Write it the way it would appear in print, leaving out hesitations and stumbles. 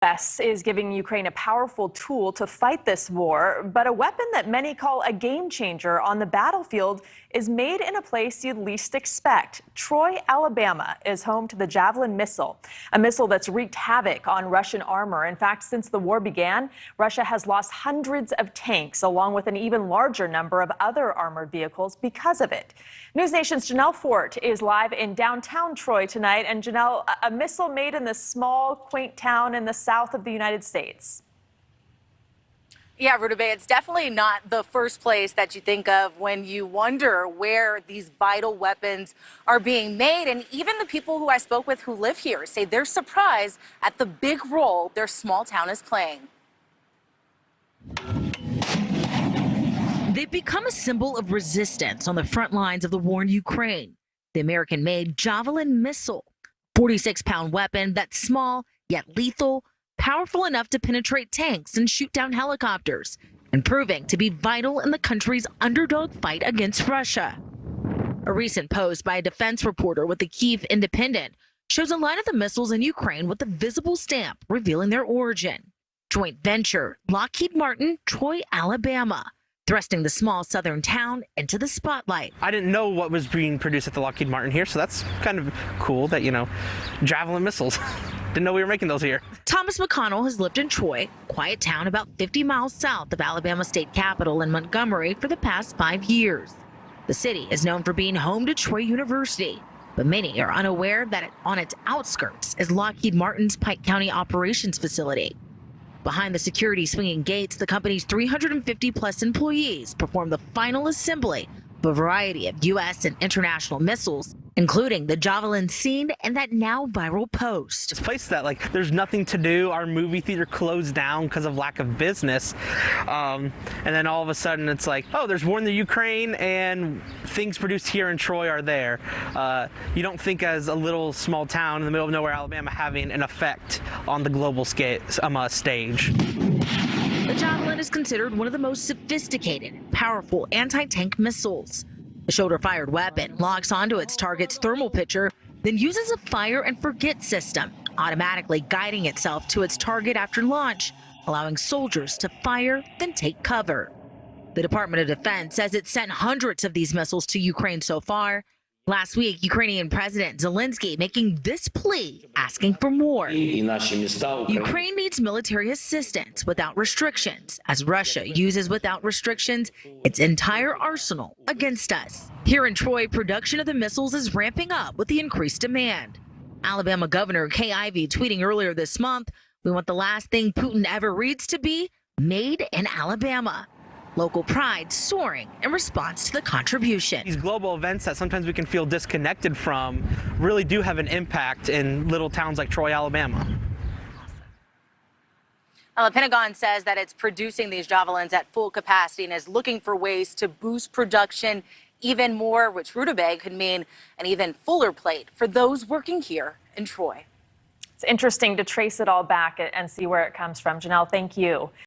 U.S. is giving Ukraine a powerful tool to fight this war, but a weapon that many call a game changer on the battlefield is made in a place you'd least expect. Troy, Alabama is home to the Javelin missile, a missile that's wreaked havoc on Russian armor. In fact, since the war began, Russia has lost hundreds of tanks, along with an even larger number of other armored vehicles because of it. News Nation's Janelle Fort is live in downtown Troy tonight. And Janelle, a missile made in this small, quaint town in the south of the United States. Yeah, Rutabaga, it's definitely not the first place that you think of when you wonder where these vital weapons are being made. And even the people who I spoke with who live here say they're surprised at the big role their small town is playing. They've become a symbol of resistance on the front lines of the war in Ukraine. The American-made Javelin missile, 46-pound weapon that's small yet lethal, powerful enough to penetrate tanks and shoot down helicopters, and proving to be vital in the country's underdog fight against Russia. A recent post by a defense reporter with the Kyiv Independent shows a line of the missiles in Ukraine with a visible stamp revealing their origin. Joint venture Lockheed Martin, Troy, Alabama, thrusting the small southern town into the spotlight. I didn't know what was being produced at the Lockheed Martin here, so that's kind of cool that, Javelin missiles. Didn't know we were making those here. Thomas McConnell has lived in Troy, quiet town about 50 miles south of Alabama state capital in Montgomery, for the past 5 years. The city is known for being home to Troy University, but many are unaware that on its outskirts is Lockheed Martin's Pike County operations facility. Behind the security swinging gates, the company's 350-plus employees perform the final assembly of a variety of U.S. and international missiles, including the Javelin seen in that now viral post. It's a place that, there's nothing to do. Our movie theater closed down because of lack of business. And then all of a sudden it's oh, there's war in the Ukraine and things produced here in Troy are there. You don't think as a little small town in the middle of nowhere, Alabama, having an effect on the global stage. The Javelin is considered one of the most sophisticated, powerful anti-tank missiles. The shoulder-fired weapon locks onto its target's thermal picture, then uses a fire and forget system, automatically guiding itself to its target after launch, allowing soldiers to fire, then take cover. The Department of Defense says it's sent hundreds of these missiles to Ukraine so far. Last week, Ukrainian President Zelensky making this plea, asking for more. Ukraine needs military assistance without restrictions, as Russia uses without restrictions its entire arsenal against us. Here in Troy, production of the missiles is ramping up with the increased demand. Alabama Governor Kay Ivey tweeting earlier this month, "We want the last thing Putin ever reads to be made in Alabama." Local pride soaring in response to the contribution. These global events that sometimes we can feel disconnected from really do have an impact in little towns like Troy, Alabama. Well, the Pentagon says that it's producing these Javelins at full capacity and is looking for ways to boost production even more, which Rutabaga could mean an even fuller plate for those working here in Troy. It's interesting to trace it all back and see where it comes from. Janelle, thank you.